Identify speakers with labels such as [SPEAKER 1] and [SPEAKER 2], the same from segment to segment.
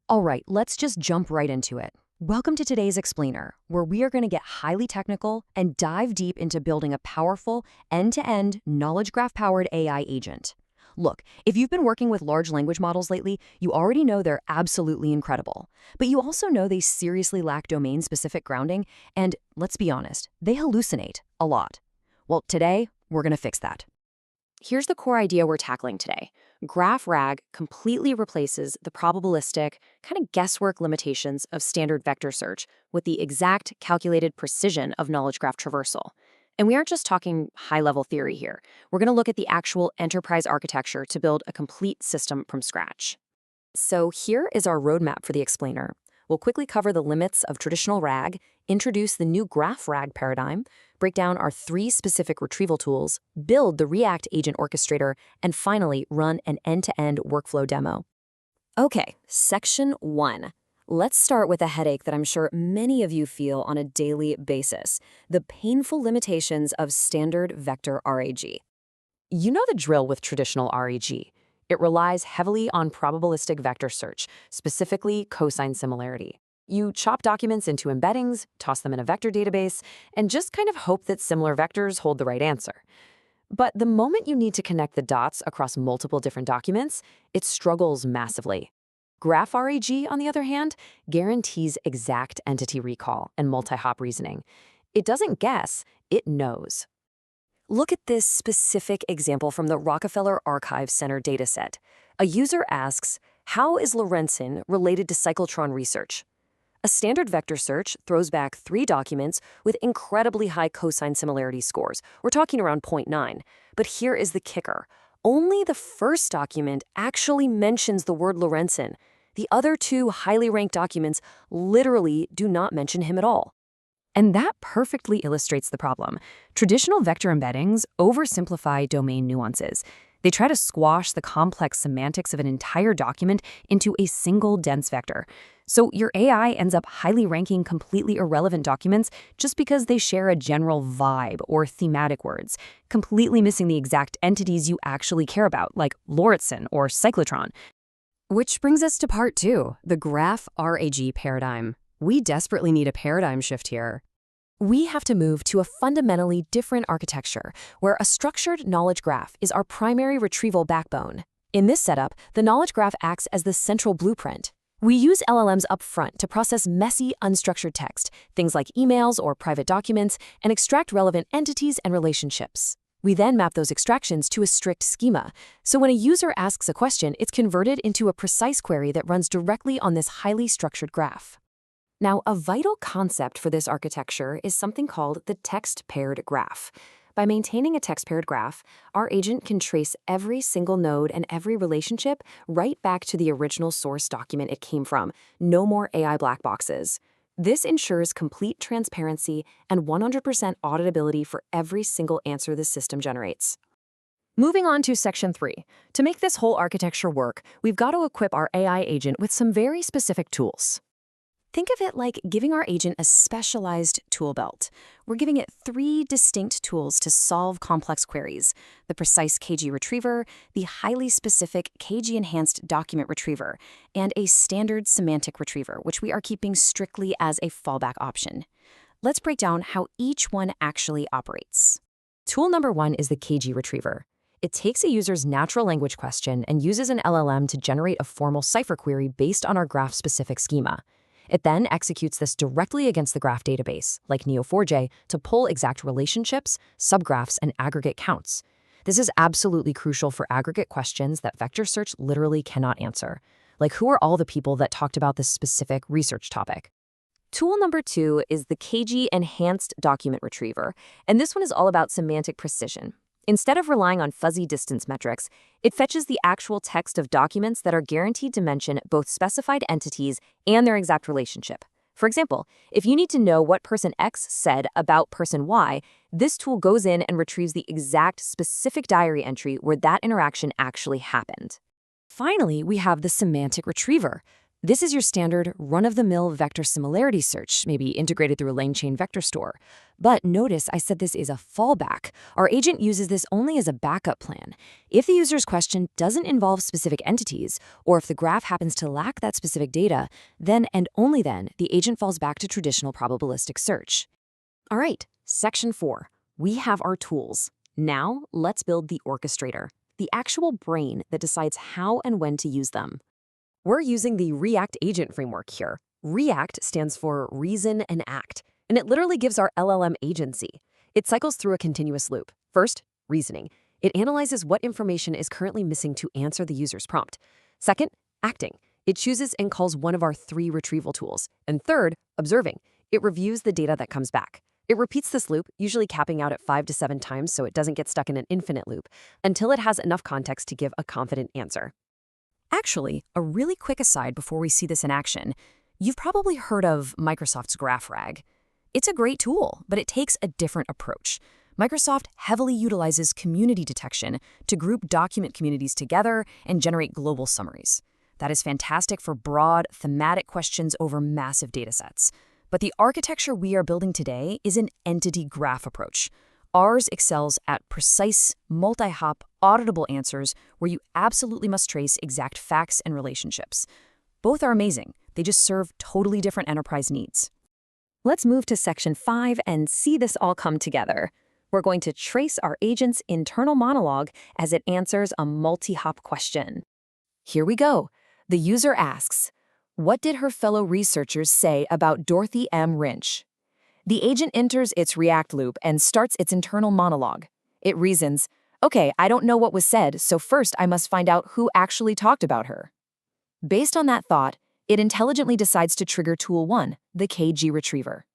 [SPEAKER 1] All right, let's just jump right into it. Welcome to today's Explainer, where we are going to get highly technical and dive deep into building a powerful, end-to-end, knowledge graph-powered AI agent. Look, if you've been working with large language models lately, you already know they're absolutely incredible. But you also know they seriously lack domain-specific grounding, and let's be honest, they hallucinate a lot. Well, today, we're going to fix that. Here's the core idea we're tackling today. GraphRAG completely replaces the probabilistic, kind of guesswork limitations of standard vector search with the exact calculated precision of knowledge graph traversal. And we aren't just talking high-level theory here. We're going to look at the actual enterprise architecture to build a complete system from scratch. So here is our roadmap for the explainer. We'll quickly cover the limits of traditional RAG, introduce the new GraphRAG paradigm, break down our 3 specific retrieval tools, build the React Agent Orchestrator, and finally run an end-to-end workflow demo. Okay, section 1. Let's start with a headache that I'm sure many of you feel on a daily basis, the painful limitations of standard vector RAG. You know the drill with traditional RAG. It relies heavily on probabilistic vector search, specifically cosine similarity. You chop documents into embeddings, toss them in a vector database, and just kind of hope that similar vectors hold the right answer. But the moment you need to connect the dots across multiple different documents, it struggles massively. GraphRAG, on the other hand, guarantees exact entity recall and multi-hop reasoning. It doesn't guess, it knows. Look at this specific example from the Rockefeller Archive Center dataset. A user asks, how is Lorentz related to cyclotron research? A standard vector search throws back 3 documents with incredibly high cosine similarity scores. We're talking around 0.9. But here is the kicker. Only the first document actually mentions the word Lorentz. The other 2 highly ranked documents literally do not mention him at all. And that perfectly illustrates the problem. Traditional vector embeddings oversimplify domain nuances. They try to squash the complex semantics of an entire document into a single dense vector. So your AI ends up highly ranking completely irrelevant documents just because they share a general vibe or thematic words, completely missing the exact entities you actually care about, like Lorentz or cyclotron. Which brings us to part 2, the GraphRAG paradigm. We desperately need a paradigm shift here. We have to move to a fundamentally different architecture where a structured knowledge graph is our primary retrieval backbone. In this setup, the knowledge graph acts as the central blueprint. We use LLMs up front to process messy, unstructured text, things like emails or private documents, and extract relevant entities and relationships. We then map those extractions to a strict schema. So when a user asks a question, it's converted into a precise query that runs directly on this highly structured graph. Now, a vital concept for this architecture is something called the text-paired graph. By maintaining a text-paired graph, our agent can trace every single node and every relationship right back to the original source document it came from. No more AI black boxes. This ensures complete transparency and 100% auditability for every single answer the system generates. Moving on to section 3. To make this whole architecture work, we've got to equip our AI agent with some very specific tools. Think of it like giving our agent a specialized tool belt. We're giving it 3 distinct tools to solve complex queries: the precise KG retriever, the highly specific KG-enhanced document retriever, and a standard semantic retriever, which we are keeping strictly as a fallback option. Let's break down how each one actually operates. Tool number 1 is the KG retriever. It takes a user's natural language question and uses an LLM to generate a formal cipher query based on our graph-specific schema. It then executes this directly against the graph database, like Neo4j, to pull exact relationships, subgraphs, and aggregate counts. This is absolutely crucial for aggregate questions that vector search literally cannot answer, like who are all the people that talked about this specific research topic. Tool number 2 is the KG-enhanced document retriever, and this one is all about semantic precision. Instead of relying on fuzzy distance metrics, it fetches the actual text of documents that are guaranteed to mention both specified entities and their exact relationship. For example, if you need to know what person X said about person Y, this tool goes in and retrieves the exact specific diary entry where that interaction actually happened. Finally, we have the semantic retriever. This is your standard run-of-the-mill vector similarity search, maybe integrated through a LangChain vector store. But notice I said this is a fallback. Our agent uses this only as a backup plan. If the user's question doesn't involve specific entities, or if the graph happens to lack that specific data, then and only then the agent falls back to traditional probabilistic search. All right, section 4. We have our tools. Now let's build the orchestrator, the actual brain that decides how and when to use them. We're using the React agent framework here. React stands for reason and act, and it literally gives our LLM agency. It cycles through a continuous loop. First, reasoning. It analyzes what information is currently missing to answer the user's prompt. Second, acting. It chooses and calls one of our 3 retrieval tools. And third, observing. It reviews the data that comes back. It repeats this loop, usually capping out at 5 to 7 times so it doesn't get stuck in an infinite loop, until it has enough context to give a confident answer. Actually, a really quick aside before we see this in action, you've probably heard of Microsoft's GraphRAG. It's a great tool, but it takes a different approach. Microsoft heavily utilizes community detection to group document communities together and generate global summaries. That is fantastic for broad, thematic questions over massive datasets. But the architecture we are building today is an entity graph approach. Ours excels at precise, multi-hop, auditable answers where you absolutely must trace exact facts and relationships. Both are amazing. They just serve totally different enterprise needs. Let's move to section 5 and see this all come together. We're going to trace our agent's internal monologue as it answers a multi-hop question. Here we go. The user asks, "What did her fellow researchers say about Dorothy M. Rynch?" The agent enters its React loop and starts its internal monologue. It reasons, "Okay, I don't know what was said, so first I must find out who actually talked about her." Based on that thought, it intelligently decides to trigger tool 1, the KG retriever.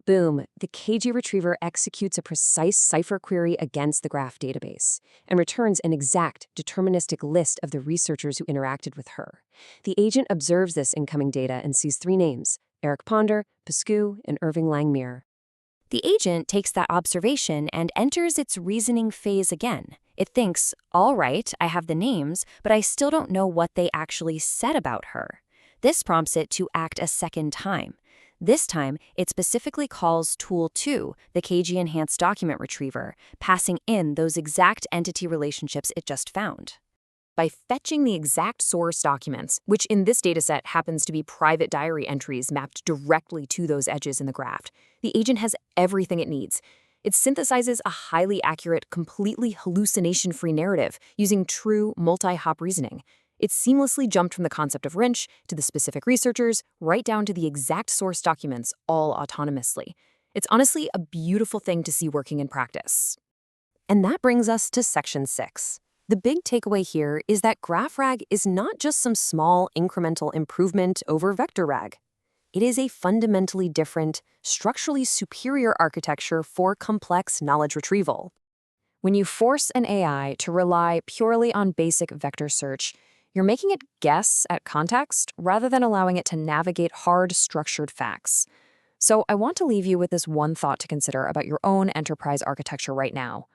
[SPEAKER 1] Boom, the KG retriever executes a precise cipher query against the graph database and returns an exact, deterministic list of the researchers who interacted with her. The agent observes this incoming data and sees 3 names: Eric Ponder, Pascu, and Irving Langmuir. The agent takes that observation and enters its reasoning phase again. It thinks, all right, I have the names, but I still don't know what they actually said about her. This prompts it to act a second time. This time, it specifically calls tool 2, the KG Enhanced Document Retriever, passing in those exact entity relationships it just found. By fetching the exact source documents, which in this dataset happens to be private diary entries mapped directly to those edges in the graph, the agent has everything it needs. It synthesizes a highly accurate, completely hallucination-free narrative using true multi-hop reasoning. It seamlessly jumped from the concept of Rynch to the specific researchers, right down to the exact source documents, all autonomously. It's honestly a beautiful thing to see working in practice. And that brings us to section 6. The big takeaway here is that GraphRAG is not just some small incremental improvement over VectorRAG. It is a fundamentally different, structurally superior architecture for complex knowledge retrieval. When you force an AI to rely purely on basic vector search, you're making it guess at context rather than allowing it to navigate hard, structured facts. So I want to leave you with this one thought to consider about your own enterprise architecture right now.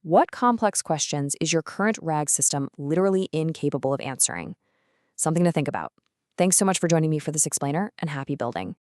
[SPEAKER 1] What complex questions is your current RAG system literally incapable of answering? Something to think about. Thanks so much for joining me for this explainer, and happy building.